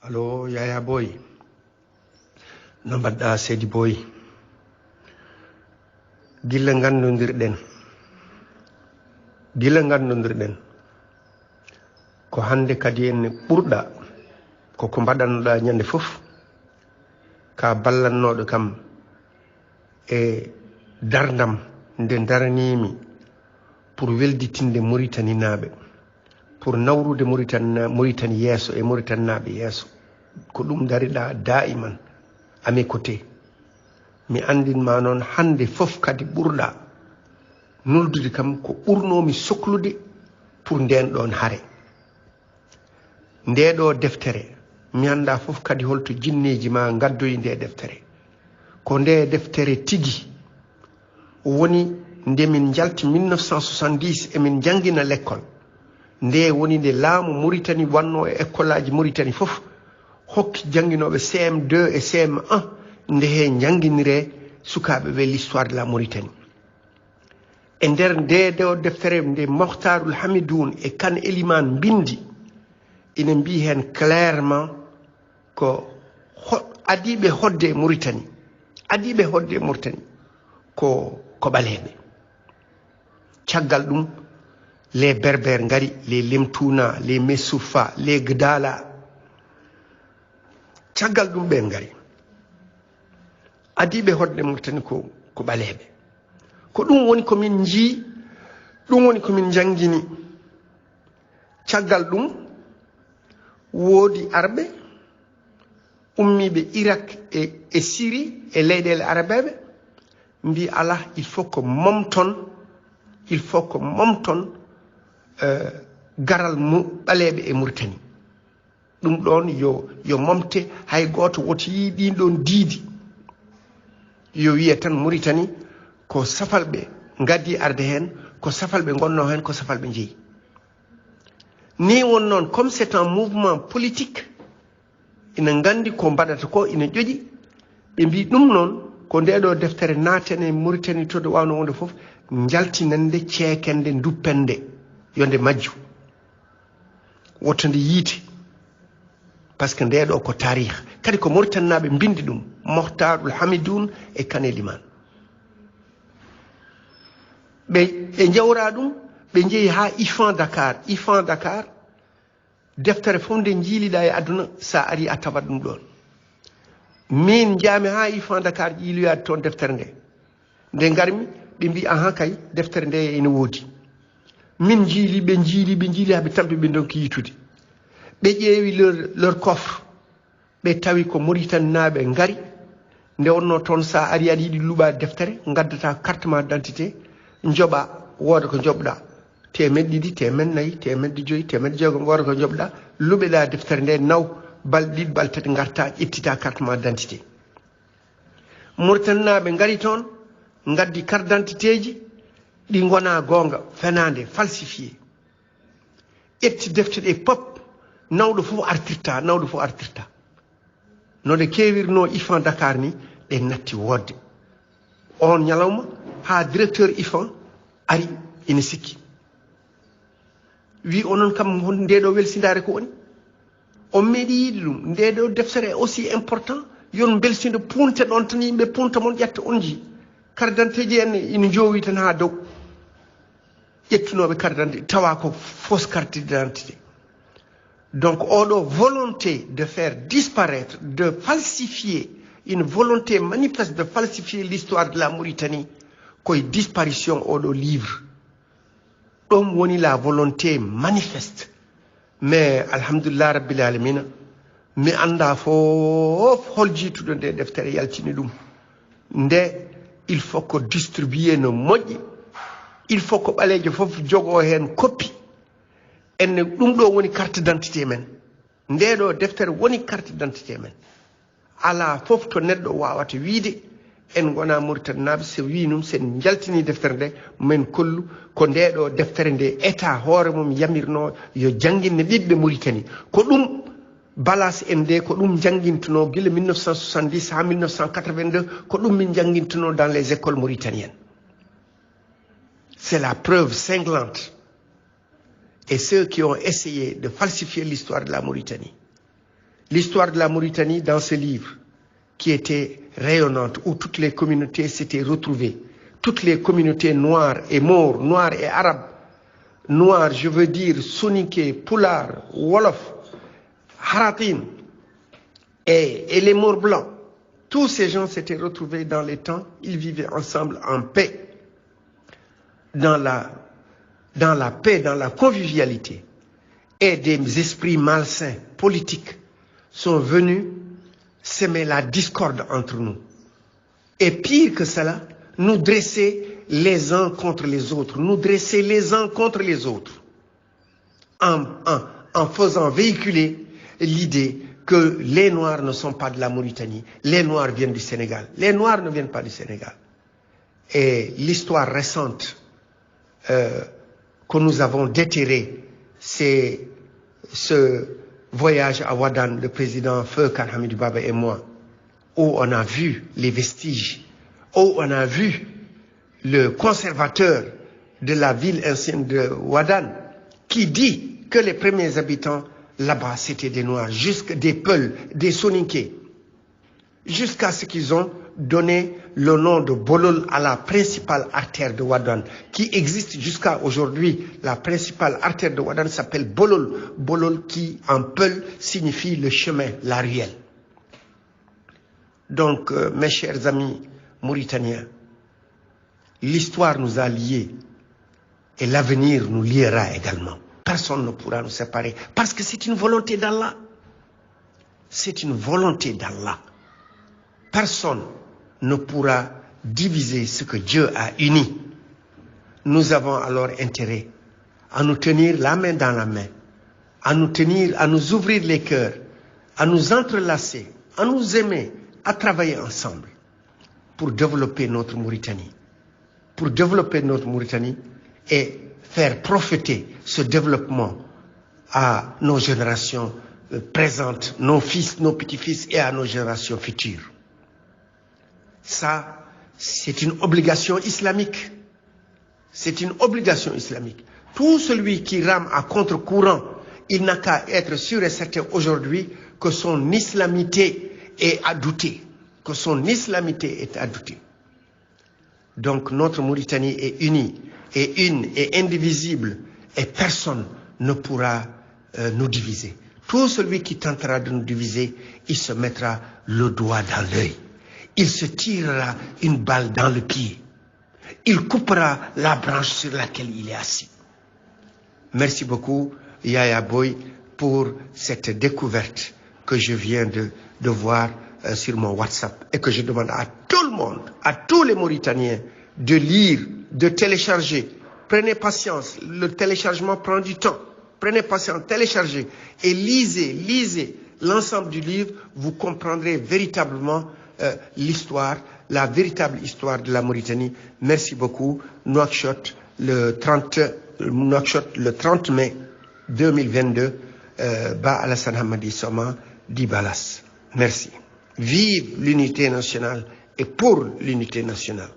Allo Yaya Boy no mbaɗɗa Seydi Boy gilla gandodirɗen ko hande kadi en ɓurɗa koko mbaɗannoɗa ñande fof ka ballannoɗo kam e dardam nde daranimi pour welditinde Mauritanie naɓe pour nawrude Mauritanie yeeso e Mauritanie naɓe yeeso ko ɗum dariɗa daiman ami côté mi andinma noon hande fof kadi ɓurɗa noldude kam ko ɓurnomi sohlude pour nden ɗon haare ndeɗo deftere mi anda fof kadi holto jinneji ma gaddoyi nde deftere ko nde deftere tigi woni nde min jalti 1970 emin jangguina l'école nde woni nde laamu Mauritanie wanno e école aji Mauritanie fof hokki jangguinoɓe CM2 et CM1 nde he jangguinire sukaɓe ɓe l'histoire de la Mauritanie e nder nde ɗo deftere nde Mohtarul Hamidoun e Kane Elimane bindi ina mbi hen clairement ko adiɓe hodde Mauritanie ko ɓaleɓe caggal ɗum les berbères ngari les lemtouna les messoufa les gdala caggal ɗum ɓe ngari adiɓe hodde Mauritanie ko ɓaleɓe ko ɗum woni komin jii ɗum woni komin jangguini caggal ɗum woodi arɓe ummiɓe Irak e Syrie e leyɗele arabeɓe mbi ala il faut ko momton garal ɓaleɓe e Mauritanie ɗum ɗon yo momte hay goto woto yi ɗin ɗon diidi yo wiye tan Mauritanie ko safalɓe gaddi arde hen ko safalɓe gonno hen ko safalɓe jeeyi ni won noon comme c'est un mouvement politique ina gandi ko mbaɗata ko ina ƴoƴi ɓe mbi ɗum noon ko ndeɗo deftere natene Mauritanie to de wawno wonde foof jaltinande ceekende duppende yonde majju wottode yiite par ce que ndeɗo ko tarih kadi ko Mauritanie naɓe bindi ɗum Mohtarul Hamidoun e Kane Elimane ɓe jawra ɗum ɓe jeeyi ha IFAN Dakar deftere fof nde jiiliɗa e aduna sa ari a tawat ɗum ɗon min jaami ha IFAN Dakar jiiloyade toon deftere nde garmi ɓe mbi ahan kay deftere nde ene woodi min jiili ɓe jiili haɓe tampi ɓe donki yitude ɓe ƴeewi leur coffre ɓe tawi ko Mauritanie naɓe ngari nde wonno toon sa ari aɗa yiiɗi luuɓade deftere gaddata carte ma d'identité joɓa wooda ko joɓɗa 200, 400, 500, 500 wooda ko joɓɗa luɓeɗa deftere nde naw balɗe ɗiɗi balɗe tati garta ƴettita carte ma d'identité Mauritanie naɓe ngari toon gaddi carte d'identité ji ɗi gona gonga fenade falsifié ƴetti defte ɗe pop nawɗo fof artirta node kewirno IFAN Dakar ni ɗe natti wodde on ñalawma ha directeur IFAN ari ina sikki wi onon kam ndeɗo welsidare ko woni on meeɗi yiide ɗum ndeɗo deftere aussi important yon belsinde punte ɗon tan yimɓe punta mon ƴetta on ji carte d'identité ji en ina jowi tan ha dow ƴettunoɓe carte d'identité tawa ko fausse carte d'identité donc oɗo volonté de faire disparaître de falsifier une volonté manifeste de falsifier l'histoire de la Mauritanie koye disparition oɗo livre ɗum woni la volonté manifeste mais alhamdulillah rabbil alamina mi anda fof hol jiituɗo nde deftere yaltini ɗum nde il faut ko distribuer no moƴƴi il faut ko ɓalejo fof jogo hen copie enne ɗum ɗo woni carte d'identité men ndeɗo deftere woni carte d'identité men ala fof to neɗɗo wawata wiide en gona Mauritanie naɓe so wi num sen jaltini deftere nde men kollu ko ndeɗo deftere nde état hoore mum yamirno yo jangguinne ɓiɓɓe Mauritanie ko ɗum balas en nde ko ɗum jangguintuno guila 1970 ha 1982 ko ɗum min jangguintuno dans les écoles mauritaniennes c'est la preuve cinglante et ceux qui ont essayé de falsifier l'histoire de la Mauritanie l'histoire de la Mauritanie dans ce livre qui était rayonnante, où toutes les communautés s'étaient retrouvées, toutes les communautés noires et maures, noires et arabes, noirs, je veux dire soninké, pulaar, wolof, haratin et les maures blancs. Tous ces gens s'étaient retrouvés dans les temps, ils vivaient ensemble en paix, dans la paix, dans la convivialité. Et des esprits malsains, politiques, sont venus semer la discorde entre nous. Et pire que cela, nous dresser les uns contre les autres, nous dresser les uns contre les autres, en faisant véhiculer l'idée que les Noirs ne sont pas de la Mauritanie, les Noirs viennent du Sénégal. Les Noirs ne viennent pas du Sénégal. Et l'histoire récente que nous avons déterrée, c'est ce voyage à Ouadane, le président Feu Khan Hamidou Baba et moi, où on a vu les vestiges, où on a vu le conservateur de la ville ancienne de Ouadane, qui dit que les premiers habitants là-bas, c'était des Noirs, des Peuls, des Soninké, jusqu'à ce qu'ils ont donné le nom de Bolol à la principale artère de Ouadane, qui existe jusqu'à aujourd'hui. La principale artère de Ouadane s'appelle Bolol. Bolol qui, en Peul, signifie le chemin, la ruelle. Donc, mes chers amis mauritaniens, l'histoire nous a liés et l'avenir nous liera également. Personne ne pourra nous séparer parce que c'est une volonté d'Allah. C'est une volonté d'Allah. Personne ne pourra diviser ce que Dieu a uni. Nous avons alors intérêt à nous tenir la main dans la main, à nous ouvrir les cœurs, à nous entrelacer, à nous aimer, à travailler ensemble pour développer notre Mauritanie. Pour développer notre Mauritanie et faire profiter ce développement à nos générations présentes, nos fils, nos petits-fils et à nos générations futures. Ça, c'est une obligation islamique. C'est une obligation islamique. Tout celui qui rame à contre-courant, il n'a qu'à être sûr et certain aujourd'hui que son islamité est à douter. Que son islamité est à douter. Donc notre Mauritanie est unie, est une et indivisible, et personne ne pourra nous diviser. Tout celui qui tentera de nous diviser, il se mettra le doigt dans l'œil. Il se tirera une balle dans le pied. Il coupera la branche sur laquelle il est assis. Merci beaucoup, Yaya Boy, pour cette découverte que je viens de voir sur mon WhatsApp et que je demande à tout le monde, à tous les Mauritaniens, de lire, de télécharger. Prenez patience, le téléchargement prend du temps. Prenez patience, téléchargez et lisez l'ensemble du livre. Vous comprendrez véritablement l'histoire, la véritable histoire de la Mauritanie. Merci beaucoup. Nouakchott, le 30 mai 2022, Ba Alassane Hamadi Soma, Dibalas. Merci. Vive l'unité nationale et pour l'unité nationale.